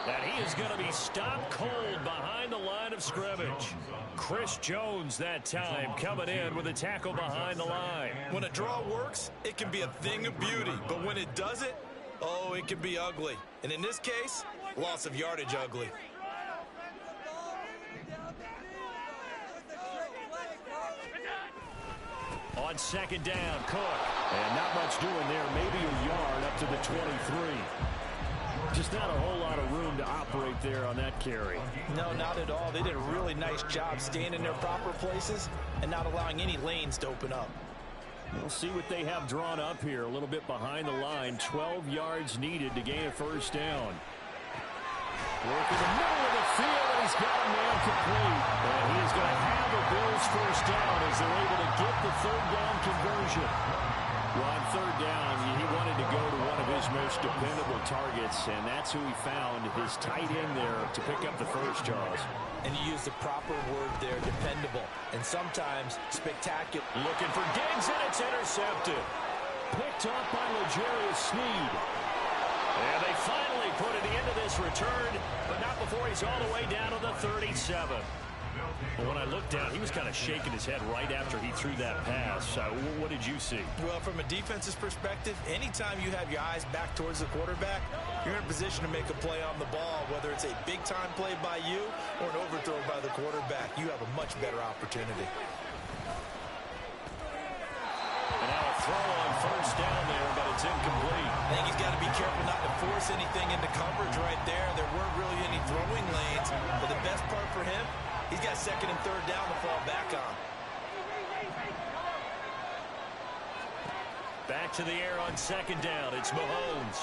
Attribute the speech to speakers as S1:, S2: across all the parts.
S1: And he is going to be stopped cold behind the line of scrimmage. Chris Jones that time coming in with a tackle behind the line.
S2: When a draw works, it can be a thing of beauty. But when it doesn't, oh, it can be ugly. And in this case, loss of yardage ugly.
S1: On second down, Cook. And not much doing there. Maybe a yard up to the 23. Just not a whole lot of room to operate there on that carry.
S2: No, not at all. They did a really nice job staying in their proper places and not allowing any lanes to open up.
S1: We'll see what they have drawn up here. A little bit behind the line. 12 yards needed to gain a first down. Work in the middle of the field, and he's got a man complete. And he is going to have a Bills first down as they're able to get the third down conversion. Well, on third down, he wanted to go to one of his most dependable targets, and that's who he found, his tight end there, to pick up the first, Charles.
S2: And you use the proper word there, dependable, and sometimes spectacular.
S1: Looking for Diggs, and it's intercepted. Picked off by L'Jarius Sneed. And they finally put an end to this return, but not before he's all the way down to the 37. But when I looked down, he was kind of shaking his head right after he threw that pass. What did you see?
S2: Well, from a defense's perspective, anytime you have your eyes back towards the quarterback, you're in a position to make a play on the ball, whether it's a big-time play by you or an overthrow by the quarterback. You have a much better opportunity.
S1: And now a throw on first down there, but it's incomplete.
S2: I think he's got to be careful not to force anything into coverage right there. There weren't really any throwing lanes, but the best part for him, he's got second and third down to fall back on.
S1: Back to the air on second down. It's Mahomes.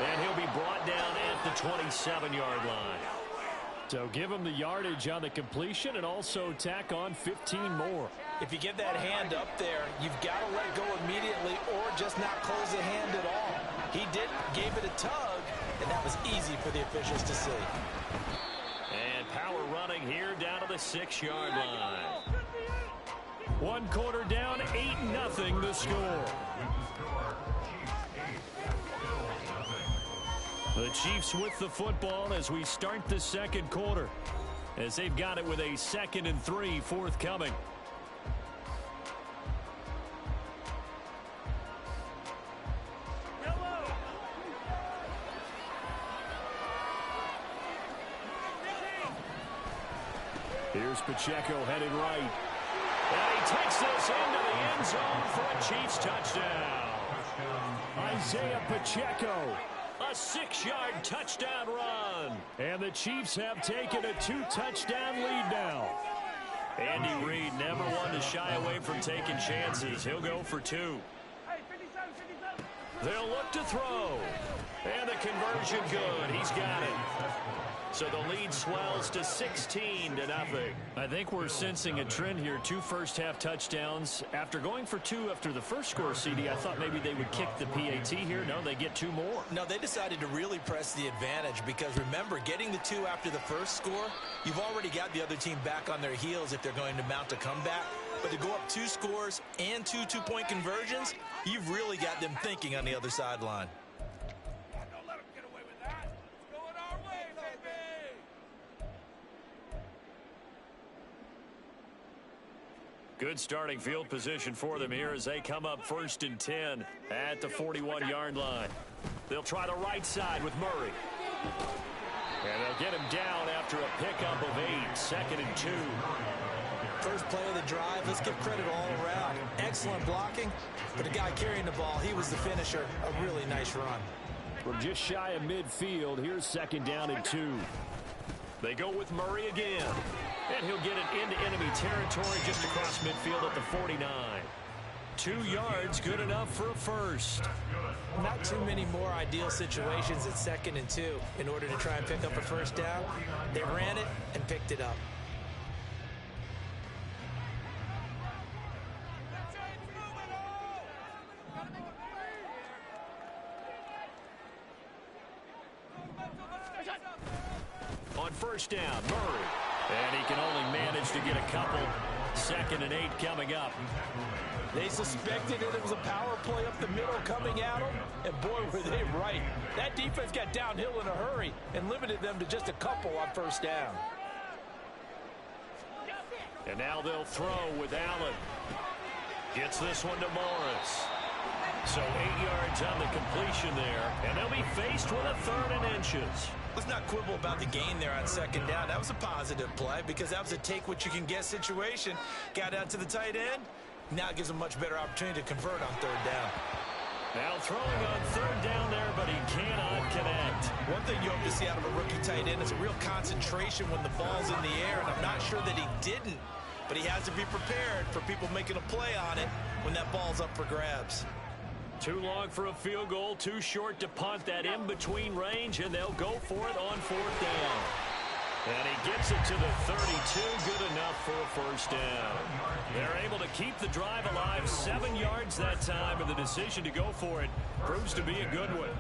S1: And he'll be brought down at the 27-yard line. So give him the yardage on the completion and also tack on 15 more.
S2: If you get that hand up there, you've got to let go immediately or just not close the hand at all. He didn't, gave it a tug, and that was easy for the officials to see.
S1: And power running here down to the 6-yard line. 1 quarter down, 8-0 the score. The Chiefs with the football as we start the second quarter, as they've got it with a 2nd and 3 forthcoming. Here's Pacheco headed right. And he takes this into the end zone for a Chiefs touchdown. Isaiah Pacheco, a 6-yard touchdown run. And the Chiefs have taken a 2-touchdown lead now. Andy Reid never one to shy away from taking chances. He'll go for 2. They'll look to throw. And the conversion good. He's got it. So the lead swells to 16-0. I think we're sensing a trend here. 2 first-half touchdowns. After going for 2 after the first score, CD, I thought maybe they would kick the PAT here. No, they get 2 more.
S2: No, they decided to really press the advantage because, remember, getting the 2 after the first score, you've already got the other team back on their heels if they're going to mount a comeback. But to go up 2 scores and 2 two-point conversions, you've really got them thinking on the other sideline.
S1: Good starting field position for them here as they come up 1st and 10 at the 41-yard line. They'll try the right side with Murray. And they'll get him down after a pickup of 8, 2nd and 2.
S2: First play of the drive, let's give credit all around. Excellent blocking, but the guy carrying the ball, he was the finisher. A really nice run.
S1: From just shy of midfield, here's 2nd down and 2. They go with Murray again. And he'll get it into enemy territory just across midfield at the 49. 2 yards, good enough for a first.
S2: Not too many more ideal situations at 2nd and 2 in order to try and pick up a first down. They ran it and picked it up.
S1: On first down, Murray. And he can only manage to get a couple. 2nd and 8 coming up.
S3: They suspected that it was a power play up the middle coming at them, and boy, were they right. That defense got downhill in a hurry and limited them to just a couple on 1st down.
S1: And now they'll throw with Allen. Gets this one to Morris. So 8 yards on the completion there, and they'll be faced with a 3rd and inches.
S2: Let's not quibble about the gain there on 2nd down. That was a positive play because that was a take-what-you-can-get situation. Got out to the tight end. Now it gives him a much better opportunity to convert on 3rd down.
S1: Now throwing on 3rd down there, but he cannot connect.
S2: One thing you hope to see out of a rookie tight end is a real concentration when the ball's in the air, and I'm not sure that he didn't, but he has to be prepared for people making a play on it when that ball's up for grabs.
S1: Too long for a field goal, too short to punt. That in-between range, and they'll go for it on 4th down. And he gets it to the 32, good enough for a 1st down. They're able to keep the drive alive, 7 yards that time, and the decision to go for it proves to be a good one.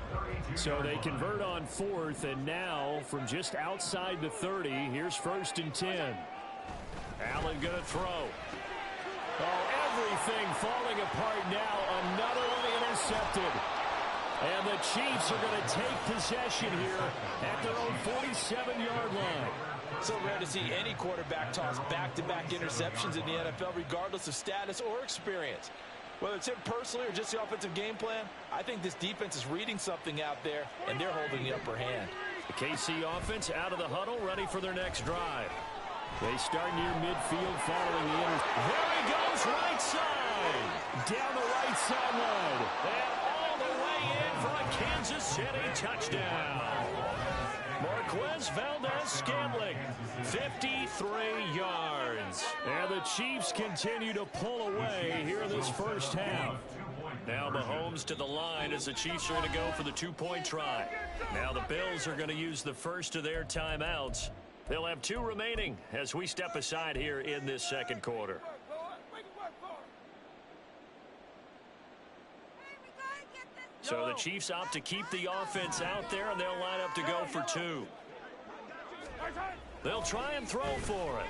S1: So they convert on 4th, and now from just outside the 30, here's 1st and 10. Allen going to throw. Oh, everything falling apart now. Another one intercepted. And the Chiefs are going to take possession here at their own 47-yard line.
S3: So rare to see any quarterback toss back-to-back interceptions in the NFL, regardless of status or experience. Whether it's him personally or just the offensive game plan, I think this defense is reading something out there, and they're holding the upper hand.
S1: The KC offense out of the huddle, ready for their next drive. They start near midfield following the interception. There he goes, right side. Down the right sideline. And all the way in for a Kansas City touchdown. Marquez Valdez-Scantling, 53 yards. And the Chiefs continue to pull away here in this 1st half. Now Mahomes to the line as the Chiefs are going to go for the 2-point try. Now the Bills are going to use the first of their timeouts. They'll have 2 remaining as we step aside here in this 2nd quarter. So the Chiefs opt to keep the offense out there, and they'll line up to go for 2. They'll try and throw for it.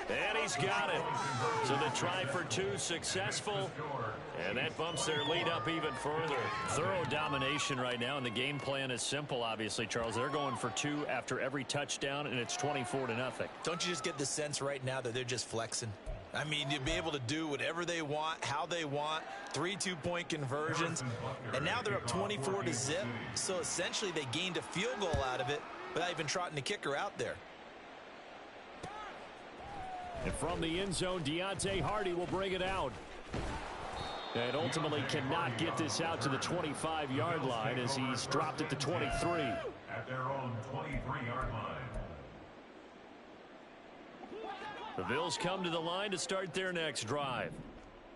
S1: And he's got it. So the try for 2 successful. And that bumps their lead up even further. Thorough domination right now, and the game plan is simple, obviously, Charles. They're going for 2 after every touchdown, and it's 24-0.
S2: Don't you just get the sense right now that they're just flexing? I mean, you'd be able to do whatever they want, how they want, 3 2-point conversions. And now they're up 24-0. So essentially they gained a field goal out of it without even trotting the kicker out there.
S1: And from the end zone, Deontay Hardy will bring it out. And ultimately cannot get this out to the 25-yard line as he's dropped at the 23.
S4: At their own 23-yard line.
S1: The Bills come to the line to start their next drive.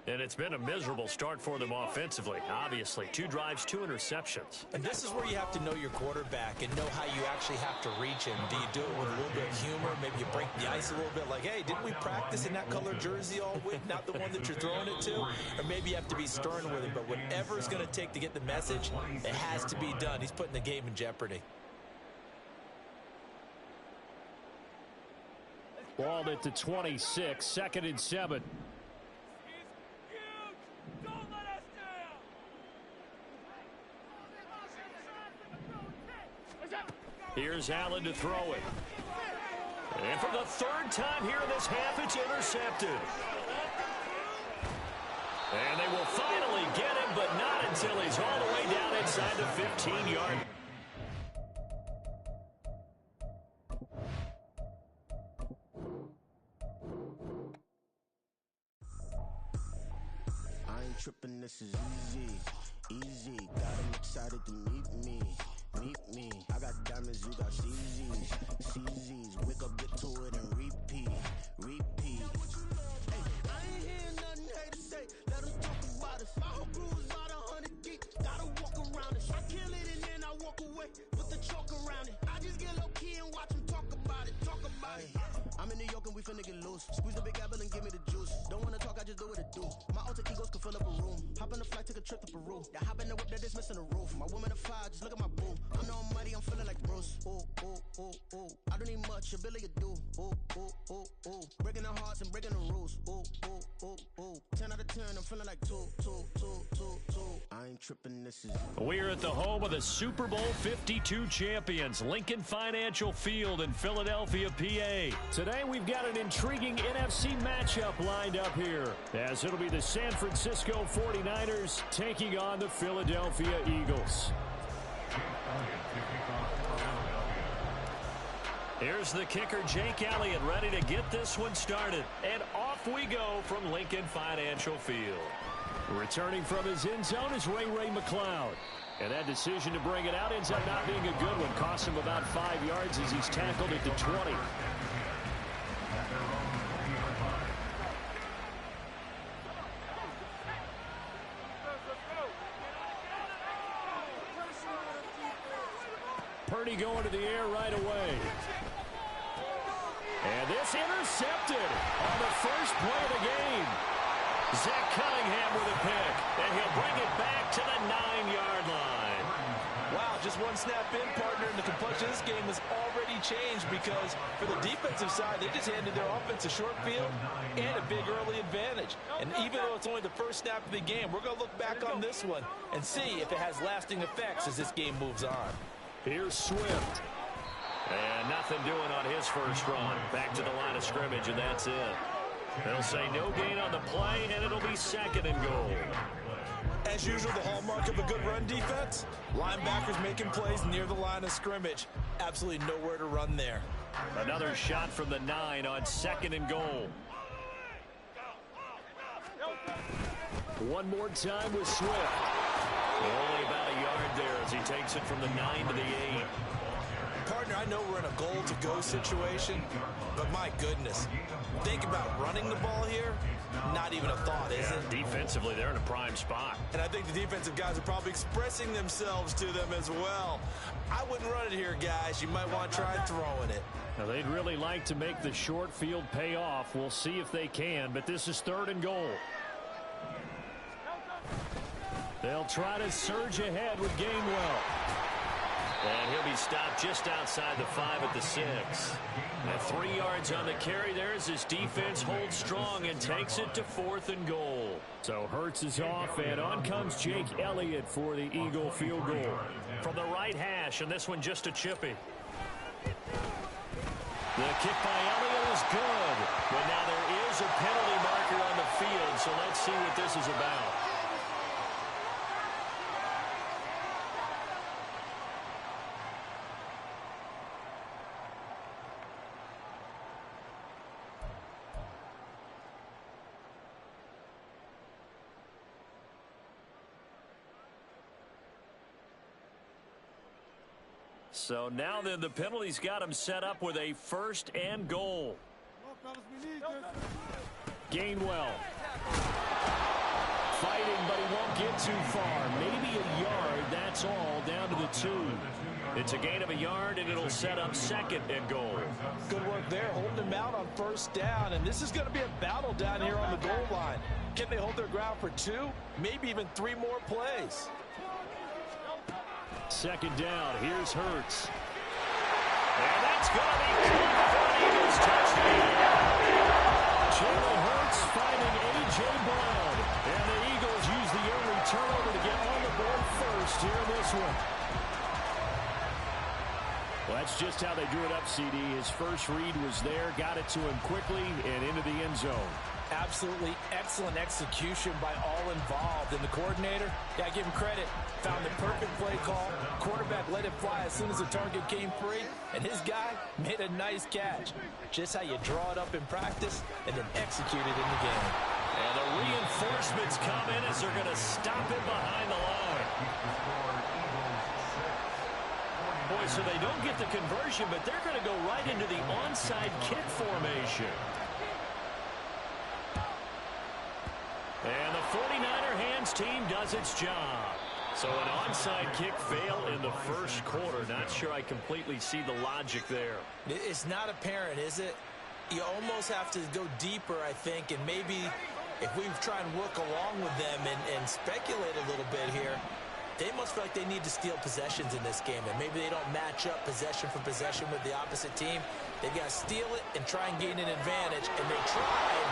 S1: And it's been a miserable start for them offensively. Obviously, 2 drives, 2 interceptions.
S2: And this is where you have to know your quarterback and know how you actually have to reach him. Do you do it with a little bit of humor? Maybe you break the ice a little bit like, hey, didn't we practice in that color jersey all week? Not the one that you're throwing it to? Or maybe you have to be stern with him. But whatever it's going to take to get the message, it has to be done. He's putting the game in jeopardy.
S1: Ball at the 26, 2nd and 7. Here's Allen to throw it. And for the 3rd time here in this half, it's intercepted. And they will finally get him, but not until he's all the way down inside the 15-yard.
S5: I ain't tripping, this is easy, easy. Got him excited to meet me. I got diamonds, you got CZs. Wake up, get to it, and repeat. Hey, I ain't hearing nothing hate to say. Let them talk about us. My whole crew is about 100 deep. Gotta walk around it. I kill it and then I walk away with the chalk around it. I just get low key and watch them talk about it. I'm in New York and we finna get loose. Squeeze the big apple and give me the juice. Don't wanna talk, I just do what it do. My alter egos can fill up a room. Hop on the flight, take a trip to Peru. The hop in the whip that is missing the roof. My woman a fire, just look at my boo. I'm no money, I'm feeling like Bruce. Ooh, ooh, ooh, ooh. I don't need much, ability to do. Ooh, ooh, ooh, ooh. Breaking the hearts and breaking the rules. Ooh, ooh, ooh, ooh. 10 out of 10, I'm feeling like 2. I ain't tripping, this is...
S1: We're at the home of the Super Bowl 52 champions, Lincoln Financial Field in Philadelphia, PA. Today we've got an intriguing NFC matchup lined up here, as it'll be the San Francisco 49ers taking on the Philadelphia Eagles. Here's the kicker, Jake Elliott, ready to get this one started. And off we go from Lincoln Financial Field. Returning from his end zone is Ray McCloud. And that decision to bring it out ends up not being a good one. Cost him about 5 yards as he's tackled at the 20. Purdy going to the air right away. And this intercepted on the first play of the game. Zach Cunningham with a pick, and he'll bring it back to the 9-yard line.
S3: Wow, just one snap in, partner, and the complexion of this game has already changed because for the defensive side, they just handed their offense a short field and a big early advantage. And even though it's only the first snap of the game, we're going to look back on this one and see if it has lasting effects as this game moves on.
S1: Here's Swift. And nothing doing on his first run. Back to the line of scrimmage, and that's it. They'll say no gain on the play, and it'll be 2nd and goal.
S2: As usual, the hallmark of a good run defense, linebackers making plays near the line of scrimmage. Absolutely nowhere to run there.
S1: Another shot from the 9 on 2nd and goal. One more time with Swift. Only about a yard there as he takes it from the 9 to the 8.
S2: Partner, I know we're in a goal-to-go situation, but my goodness, think about running the ball here. Not even a thought, is it?
S1: Defensively, they're in a prime spot.
S2: And I think the defensive guys are probably expressing themselves to them as well. I wouldn't run it here, guys. You might want to try throwing it.
S1: Now, they'd really like to make the short field pay off. We'll see if they can, but this is 3rd and goal. They'll try to surge ahead with Gainwell. And he'll be stopped just outside the 5 at the 6. And 3 yards on the carry there as his defense holds strong and takes it to 4th and goal. So Hurts is off, and on comes Jake Elliott for the Eagle field goal. From the right hash, and this one just a chippy. The kick by Elliott is good. But now there is a penalty marker on the field, so let's see what this is about. So now then, the penalty's got him set up with a 1st and goal. Gainwell. Fighting, but he won't get too far. Maybe a yard, that's all, down to the 2. It's a gain of a yard, and it'll set up 2nd and goal.
S3: Good work there, holding him out on 1st down, and this is going to be a battle down here on the goal line. Can they hold their ground for 2, maybe even 3 more plays?
S1: 2nd down. Here's Hurts. And that's going to be caught for an Eagles touchdown. Jalen Hurts finding A.J. Brown. And the Eagles use the early turnover to get on the board first here in this one. Well, that's just how they drew it up, CD. His first read was there, got it to him quickly, and into the end zone.
S3: Absolutely excellent execution by all involved. And the coordinator, yeah, give him credit, found the perfect play call. Quarterback let it fly as soon as the target came free, and his guy made a nice catch. Just how you draw it up in practice and then execute it in the game.
S1: And the reinforcements come in as they're going to stop him behind the line. Boy, so they don't get the conversion, but they're going to go right into the onside kick formation. And the 49er hands team does its job. So an onside kick fail in the first quarter. Not sure I completely see the logic there.
S2: It's not apparent, is it? You almost have to go deeper, I think, and maybe if we try and work along with them and speculate a little bit here, They must feel like they need to steal possessions in this game, and maybe they don't match up possession for possession with the opposite team. They've got to steal it and try and gain an advantage, and they tried.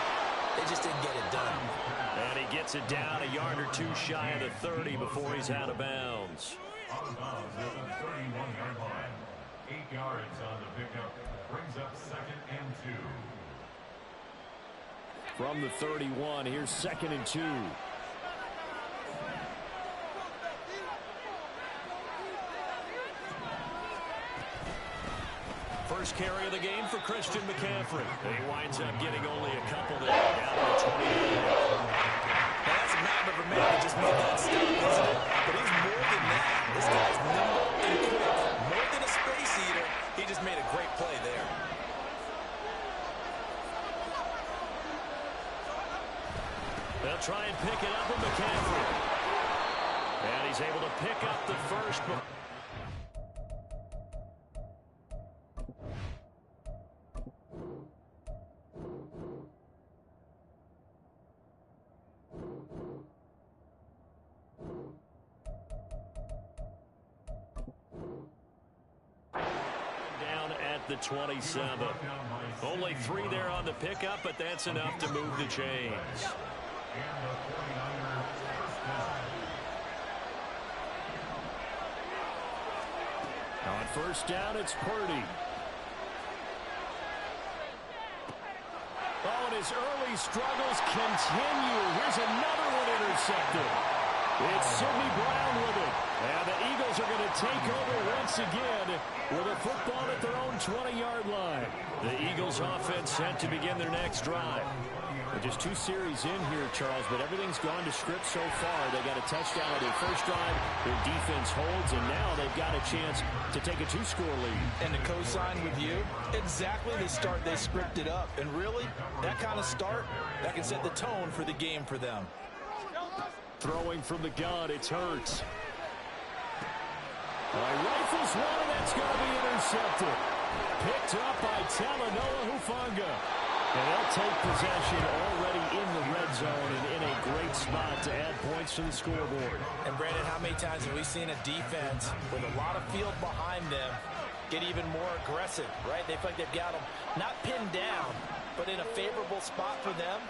S2: They just didn't get it done.
S1: And he gets it down a yard or two shy of the 30 before he's out of bounds.
S4: Out of bounds at the 31-yard line. 8 yards on the pickup. Brings up 2nd and 2.
S1: From the 31, here's 2nd and 2. First carry of the game for Christian McCaffrey. He winds up getting only a couple there, down to the 28.
S2: That's a matter of a man that just made that stop, isn't it? But he's more than that. This guy's nimble and quick. More than a space eater. He just made a great play there.
S1: They'll try and pick it up with McCaffrey. And he's able to pick up the first. Down at the 27. Only 3 there on the pickup, but that's enough to move the chains.
S4: And the 49ers first down.
S1: On first down, it's Purdy. Oh, and his early struggles continue. Here's another one intercepted. It's Sidney Brown with it. And the Eagles are going to take over once again with a football at their own 20-yard line. The Eagles offense set to begin their next drive. We're just 2 series in here, Charles, but everything's gone to script so far. They got a touchdown on their first drive. Their defense holds, and now they've got a chance to take a 2-score lead.
S3: And to co-sign with you, exactly the start they scripted up. And really, that kind of start, that can set the tone for the game for them.
S1: Throwing from the gun, it's Hurts. Rifles one, and that's going to be intercepted. Picked up by Talanoa Hufanga. And they'll take possession already in the red zone and in a great spot to add points to the scoreboard.
S2: And Brandon, how many times have we seen a defense with a lot of field behind them get even more aggressive, right? They feel like they've got them not pinned down, but in a favorable spot for them.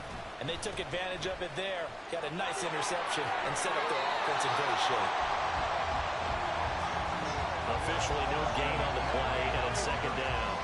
S2: And they took advantage of it there. Got a nice interception and set up their offense in great shape.
S1: Officially no gain on the play, and it's 2nd down.